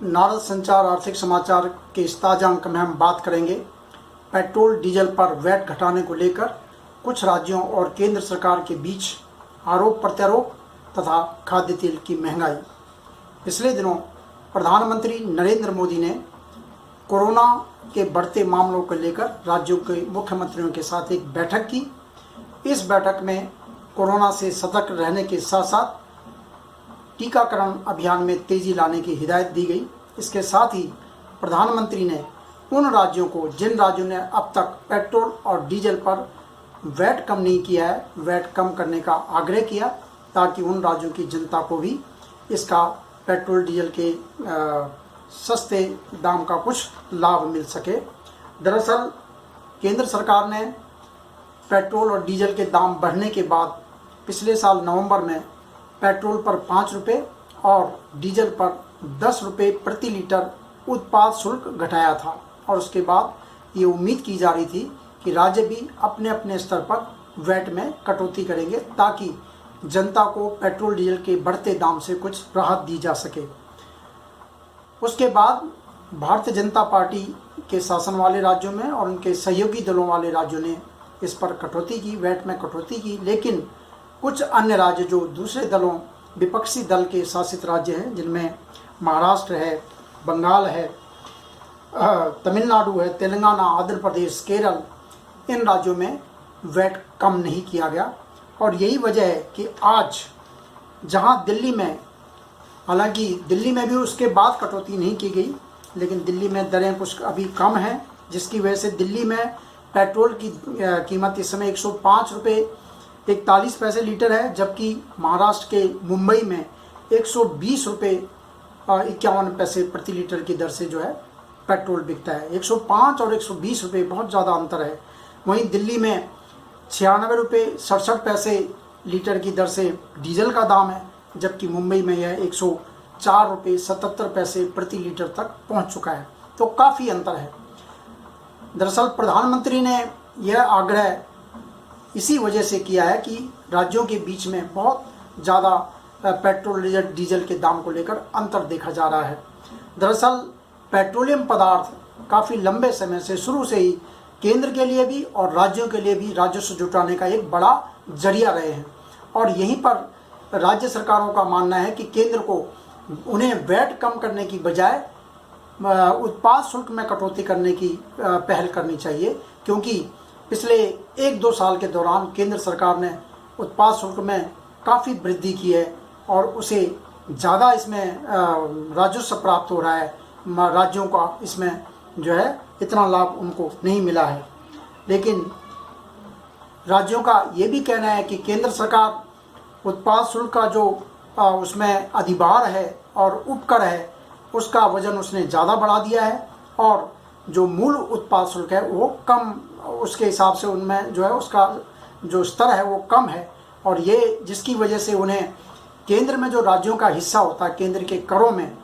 नारद संचार आर्थिक समाचार के इस ताज़ा अंक में हम बात करेंगे पेट्रोल डीजल पर वैट घटाने को लेकर कुछ राज्यों और केंद्र सरकार के बीच आरोप प्रत्यारोप तथा खाद्य तेल की महंगाई। पिछले दिनों प्रधानमंत्री नरेंद्र मोदी ने कोरोना के बढ़ते मामलों को लेकर राज्यों के मुख्यमंत्रियों के साथ एक बैठक की। इस बैठक में कोरोना से सतर्क रहने के साथ साथ टीकाकरण अभियान में तेजी लाने की हिदायत दी गई। इसके साथ ही प्रधानमंत्री ने उन राज्यों को, जिन राज्यों ने अब तक पेट्रोल और डीजल पर वैट कम नहीं किया है, वैट कम करने का आग्रह किया ताकि उन राज्यों की जनता को भी इसका पेट्रोल डीजल के सस्ते दाम का कुछ लाभ मिल सके। दरअसल केंद्र सरकार ने पेट्रोल और डीजल के दाम बढ़ने के बाद पिछले साल नवंबर में पेट्रोल पर 5 रुपये और डीजल पर 10 रुपये प्रति लीटर उत्पाद शुल्क घटाया था और उसके बाद ये उम्मीद की जा रही थी कि राज्य भी अपने अपने स्तर पर वैट में कटौती करेंगे ताकि जनता को पेट्रोल डीजल के बढ़ते दाम से कुछ राहत दी जा सके। उसके बाद भारतीय जनता पार्टी के शासन वाले राज्यों में और उनके सहयोगी दलों वाले राज्यों ने इस पर कटौती की, वैट में कटौती की। लेकिन कुछ अन्य राज्य जो दूसरे दलों, विपक्षी दल के शासित राज्य हैं, जिनमें महाराष्ट्र है, बंगाल है, तमिलनाडु है, तेलंगाना, आंध्र प्रदेश, केरल, इन राज्यों में वैट कम नहीं किया गया। और यही वजह है कि आज जहां दिल्ली में, हालांकि दिल्ली में भी उसके बाद कटौती नहीं की गई, लेकिन दिल्ली में दरें कुछ अभी कम हैं, जिसकी वजह से दिल्ली में पेट्रोल की कीमत इस समय 105 रुपये 41 पैसे लीटर है, जबकि महाराष्ट्र के मुंबई में 120 रुपये 51 पैसे प्रति लीटर की दर से जो है पेट्रोल बिकता है। 105 और 120 रुपये बहुत ज़्यादा अंतर है। वहीं दिल्ली में 96 रुपये 67 पैसे लीटर की दर से डीजल का दाम है, जबकि मुंबई में यह 104 रुपये 77 पैसे प्रति लीटर तक पहुंच चुका है। तो काफ़ी अंतर है। दरअसल प्रधानमंत्री ने यह आग्रह इसी वजह से किया है कि राज्यों के बीच में बहुत ज़्यादा पेट्रोल डीजल के दाम को लेकर अंतर देखा जा रहा है। दरअसल पेट्रोलियम पदार्थ काफ़ी लंबे समय से, शुरू से ही केंद्र के लिए भी और राज्यों के लिए भी राजस्व जुटाने का एक बड़ा जरिया रहे हैं। और यहीं पर राज्य सरकारों का मानना है कि केंद्र को उन्हें वैट कम करने की बजाय उत्पाद शुल्क में कटौती करने की पहल करनी चाहिए, क्योंकि पिछले 1-2 साल के दौरान केंद्र सरकार ने उत्पाद शुल्क में काफ़ी वृद्धि की है और उसे ज़्यादा इसमें राजस्व प्राप्त हो रहा है। राज्यों का इसमें जो है इतना लाभ उनको नहीं मिला है। लेकिन राज्यों का ये भी कहना है कि केंद्र सरकार उत्पाद शुल्क का जो उसमें अधिभार है और उपकर है, उसका वजन उसने ज़्यादा बढ़ा दिया है और जो मूल उत्पाद शुल्क है वो कम, उसके हिसाब से उनमें जो है उसका जो स्तर है वो कम है। और ये जिसकी वजह से उन्हें केंद्र में जो राज्यों का हिस्सा होता है, केंद्र के करों में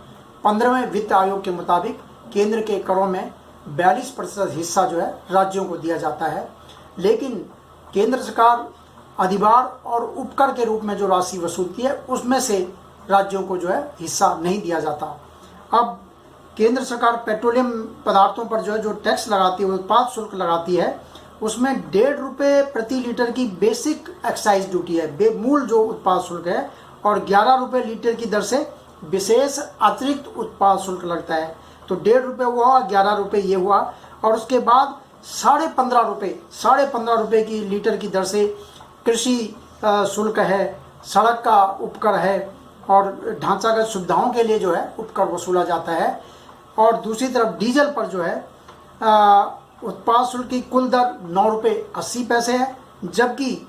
15वें वित्त आयोग के मुताबिक केंद्र के करों में 42% हिस्सा जो है राज्यों को दिया जाता है। लेकिन केंद्र सरकार अधिभार और उपकर के रूप में जो राशि वसूलती है उसमें से राज्यों को जो है हिस्सा नहीं दिया जाता। अब केंद्र सरकार पेट्रोलियम पदार्थों पर जो है जो टैक्स लगाती है, उत्पाद शुल्क लगाती है, उसमें 1.5 रुपये प्रति लीटर की बेसिक एक्साइज ड्यूटी है, मूल जो उत्पाद शुल्क है, और 11 रुपये लीटर की दर से विशेष अतिरिक्त उत्पाद शुल्क लगता है। तो 1.5 रुपये हुआ, 11 रुपये ये हुआ, और उसके बाद 15.5 रुपये की लीटर की दर से कृषि शुल्क है, सड़क का उपकर है और ढांचागत सुविधाओं के लिए जो है उपकर वसूला जाता है। और दूसरी तरफ डीजल पर जो है उत्पाद शुल्क की कुल दर 9 रुपये 80 पैसे है, जबकि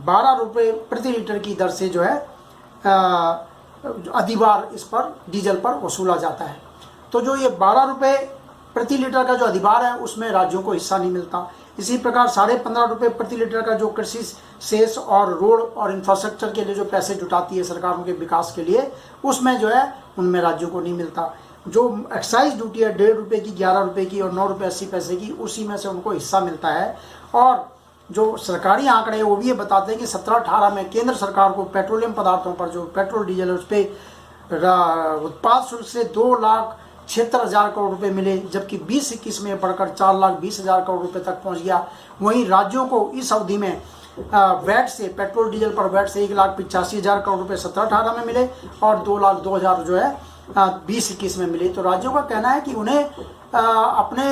12 रुपये प्रति लीटर की दर से जो है अधिभार इस पर डीजल पर वसूला जाता है। तो जो ये 12 रुपये प्रति लीटर का जो अधिभार है उसमें राज्यों को हिस्सा नहीं मिलता। इसी प्रकार 15.5 रुपये प्रति लीटर का जो कृषि सेस और रोड और इंफ्रास्ट्रक्चर के लिए जो पैसे जुटाती है सरकार उनके विकास के लिए, उसमें जो है उनमें राज्यों को नहीं मिलता। जो एक्साइज ड्यूटी है 1.5 रुपये की, 11 रुपये की और 9 रुपये 80 पैसे की, उसी में से उनको हिस्सा मिलता है। और जो सरकारी आंकड़े वो भी ये बताते हैं कि 17-18 में केंद्र सरकार को पेट्रोलियम पदार्थों पर जो पेट्रोल डीजल है उस पर उत्पाद शुल्क से 76,000 करोड़ रुपए मिले, जबकि 20-21 में बढ़कर 4,20,000 करोड़ रुपए तक पहुंच गया। वहीं राज्यों को इस अवधि में वैट से, पेट्रोल डीजल पर वैट से 1,85,000 करोड़ रुपए 17-18 में मिले और 2,02,000 जो है 20-21 में मिले। तो राज्यों का कहना है कि उन्हें अपने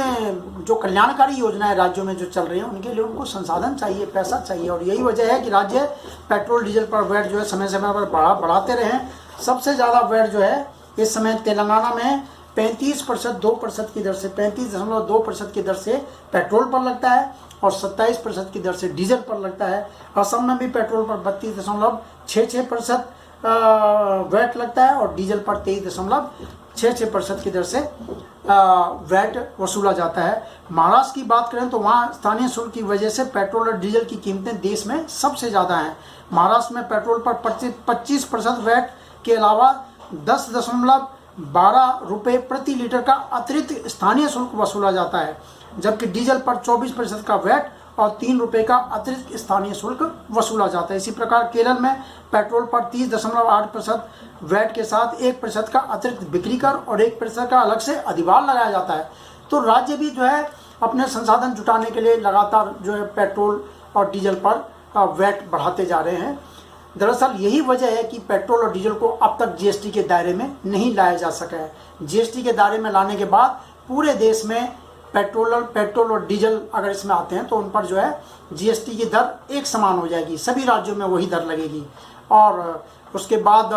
जो कल्याणकारी योजनाएं राज्यों में जो चल रही हैं उनके लिए उनको संसाधन चाहिए, पैसा चाहिए, और यही वजह है कि राज्य पेट्रोल डीजल पर वैट जो है समय समय पर बढ़ाते रहे। सबसे ज़्यादा वैट जो है इस समय तेलंगाना में 35%, 2% की दर से 35.2% की दर से पेट्रोल पर लगता है और 27% की दर से डीजल पर लगता है। असम में भी पेट्रोल पर 32.66% वैट लगता है और डीजल पर 23.66% की दर से वैट वसूला जाता है। महाराष्ट्र की बात करें तो वहाँ स्थानीय शुल्क की वजह से पेट्रोल और डीजल की कीमतें देश में सबसे ज़्यादा हैं। महाराष्ट्र में पेट्रोल पर 25% वैट के अलावा 10.12 रुपये प्रति लीटर का अतिरिक्त स्थानीय शुल्क वसूला जाता है, जबकि डीजल पर 24% का वैट और 3 रुपये का अतिरिक्त स्थानीय शुल्क वसूला जाता है। इसी प्रकार केरल में पेट्रोल पर 30.8% वैट के साथ 1% का अतिरिक्त बिक्री कर और 1% का अलग से अधिभार लगाया जाता है। तो राज्य भी जो है अपने संसाधन जुटाने के लिए लगातार जो है पेट्रोल और डीजल पर वैट बढ़ाते जा रहे हैं। दरअसल यही वजह है कि पेट्रोल और डीजल को अब तक जीएसटी के दायरे में नहीं लाया जा सका है। जीएसटी के दायरे में लाने के बाद पूरे देश में पेट्रोल और डीजल अगर इसमें आते हैं तो उन पर जो है जीएसटी की दर एक समान हो जाएगी, सभी राज्यों में वही दर लगेगी। और उसके बाद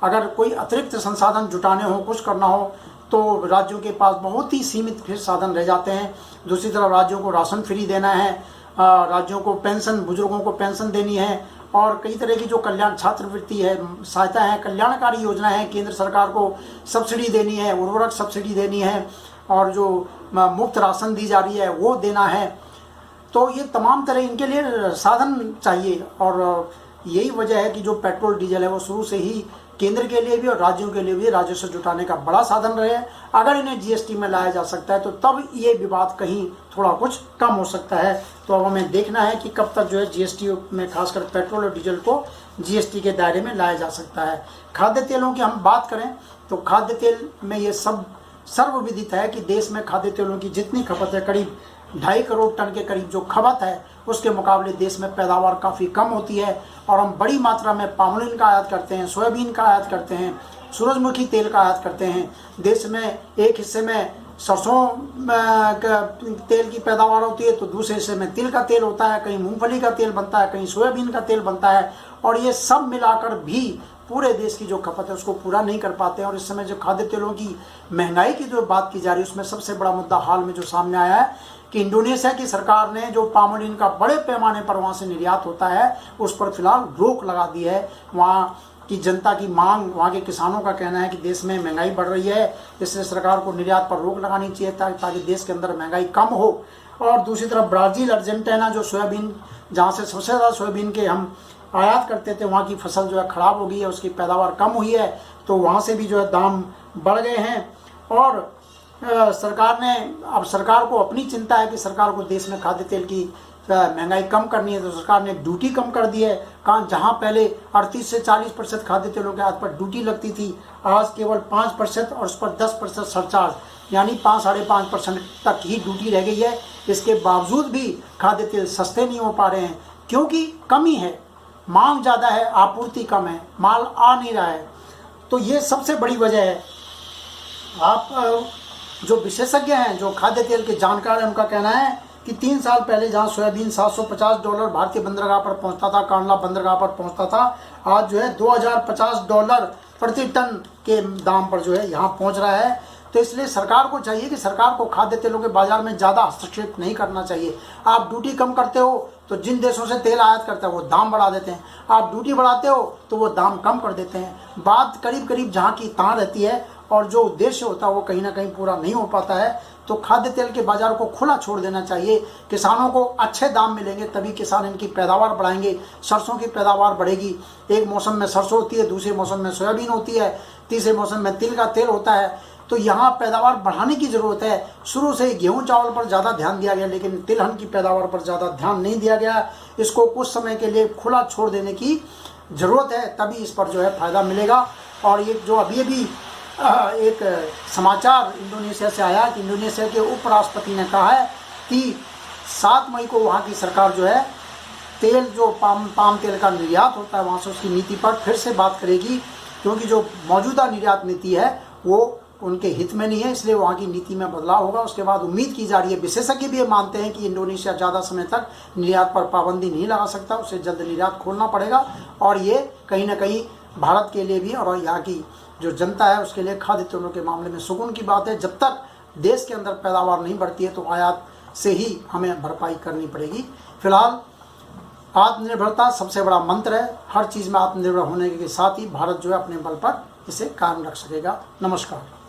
अगर कोई अतिरिक्त संसाधन जुटाने हो, कुछ करना हो, तो राज्यों के पास बहुत ही सीमित फिर साधन रह जाते हैं। दूसरी तरफ राज्यों को राशन फ्री देना है, राज्यों को पेंशन, बुजुर्गों को पेंशन देनी है, और कई तरह की जो कल्याण, छात्रवृत्ति है, सहायता है, कल्याणकारी योजनाएं हैं, केंद्र सरकार को सब्सिडी देनी है, उर्वरक सब्सिडी देनी है, और जो मुफ्त राशन दी जा रही है वो देना है। तो ये तमाम तरह इनके लिए साधन चाहिए, और यही वजह है कि जो पेट्रोल डीजल है वो शुरू से ही केंद्र के लिए भी और राज्यों के लिए भी राजस्व जुटाने का बड़ा साधन रहे। अगर इन्हें जीएसटी में लाया जा सकता है तो तब ये विवाद कहीं थोड़ा कुछ कम हो सकता है। तो अब हमें देखना है कि कब तक जो है जीएसटी में खासकर पेट्रोल और डीजल को जीएसटी के दायरे में लाया जा सकता है। खाद्य तेलों की हम बात करें तो खाद्य तेल में ये सब सर्वविदित है कि देश में खाद्य तेलों की जितनी खपत है, करीब 2.5 करोड़ टन के करीब जो खपत है, उसके मुकाबले देश में पैदावार काफ़ी कम होती है और हम बड़ी मात्रा में पामोलिन का आयात करते हैं, सोयाबीन का आयात करते हैं, सूरजमुखी तेल का आयात करते हैं। देश में एक हिस्से में सरसों तेल की पैदावार होती है तो दूसरे हिस्से में तिल का तेल होता है, कहीं मूंगफली का तेल बनता है, कहीं सोयाबीन का तेल बनता है, और ये सब मिलाकर भी पूरे देश की जो खपत है उसको पूरा नहीं कर पाते हैं। और इस समय जो खाद्य तेलों की महंगाई की जो बात की जा रही है उसमें सबसे बड़ा मुद्दा हाल में जो सामने आया है कि इंडोनेशिया की सरकार ने जो पामोलिन का बड़े पैमाने पर वहाँ से निर्यात होता है उस पर फिलहाल रोक लगा दी है। वहाँ की जनता की मांग, वहाँ के किसानों का कहना है कि देश में महंगाई बढ़ रही है, इसलिए सरकार को निर्यात पर रोक लगानी चाहिए ताकि देश के अंदर महंगाई कम हो। और दूसरी तरफ ब्राज़ील, अर्जेंटीना जो सोयाबीन, जहाँ से सबसे ज़्यादा सोयाबीन के हम आयात करते थे, वहाँ की फसल जो है ख़राब हो गई है, उसकी पैदावार कम हुई है, तो वहाँ से भी जो है दाम बढ़ गए हैं। और सरकार ने, अब सरकार को अपनी चिंता है कि सरकार को देश में खाद्य तेल की महंगाई कम करनी है, तो सरकार ने ड्यूटी कम कर दी है। जहाँ पहले 38 से 40% खाद्य तेलों के आयात पर ड्यूटी लगती थी, आज केवल 5% और उस पर 10% सरचार्ज, यानी 5-5.5% तक ही ड्यूटी रह गई है। इसके बावजूद भी खाद्य तेल सस्ते नहीं हो पा रहे हैं क्योंकि कमी है, मांग ज़्यादा है, आपूर्ति कम है, माल आ नहीं रहा है। तो ये सबसे बड़ी वजह है। आप जो विशेषज्ञ हैं, जो खाद्य तेल के जानकार हैं, उनका कहना है कि 3 साल पहले जहां सोयाबीन $750 भारतीय बंदरगाह पर पहुंचता था, कांडला बंदरगाह पर पहुंचता था, आज जो है $2050 प्रति टन के दाम पर जो है यहाँ पहुंच रहा है। तो इसलिए सरकार को चाहिए कि सरकार को खाद्य तेलों के बाजार में ज़्यादा हस्तक्षेप नहीं करना चाहिए। आप ड्यूटी कम करते हो तो जिन देशों से तेल आयात करता है वो दाम बढ़ा देते हैं, आप ड्यूटी बढ़ाते हो तो वो दाम कम कर देते हैं। बात करीब करीब जहाँ की तहाँ रहती है और जो उद्देश्य होता है वो कहीं ना कहीं पूरा नहीं हो पाता है। तो खाद्य तेल के बाजार को खुला छोड़ देना चाहिए, किसानों को अच्छे दाम मिलेंगे तभी किसान इनकी पैदावार बढ़ाएंगे। सरसों की पैदावार बढ़ेगी, एक मौसम में सरसों होती है, दूसरे मौसम में सोयाबीन होती है, तीसरे मौसम में तिल का तेल होता है। तो यहाँ पैदावार बढ़ाने की ज़रूरत है। शुरू से गेहूँ चावल पर ज़्यादा ध्यान दिया गया लेकिन तिलहन की पैदावार पर ज़्यादा ध्यान नहीं दिया गया। इसको कुछ समय के लिए खुला छोड़ देने की ज़रूरत है, तभी इस पर जो है फ़ायदा मिलेगा। और ये जो अभी एक समाचार इंडोनेशिया से आया कि इंडोनेशिया के उपराष्ट्रपति ने कहा है कि 7 मई को वहाँ की सरकार जो है तेल जो पाम तेल का निर्यात होता है वहाँ से उसकी नीति पर फिर से बात करेगी, क्योंकि जो मौजूदा निर्यात नीति है वो उनके हित में नहीं है, इसलिए वहाँ की नीति में बदलाव होगा। उसके बाद उम्मीद की जा रही है, विशेषज्ञ भी ये मानते हैं कि इंडोनेशिया ज़्यादा समय तक निर्यात पर पाबंदी नहीं लगा सकता, उसे जल्द निर्यात खोलना पड़ेगा। और ये कहीं ना कहीं भारत के लिए भी और यहाँ की जो जनता है उसके लिए खाद्य तेलों के मामले में सुकून की बात है। जब तक देश के अंदर पैदावार नहीं बढ़ती है तो आयात से ही हमें भरपाई करनी पड़ेगी। फिलहाल आत्मनिर्भरता सबसे बड़ा मंत्र है। हर चीज़ में आत्मनिर्भर होने के साथ ही भारत जो है अपने बल पर इसे कायम रख सकेगा। नमस्कार।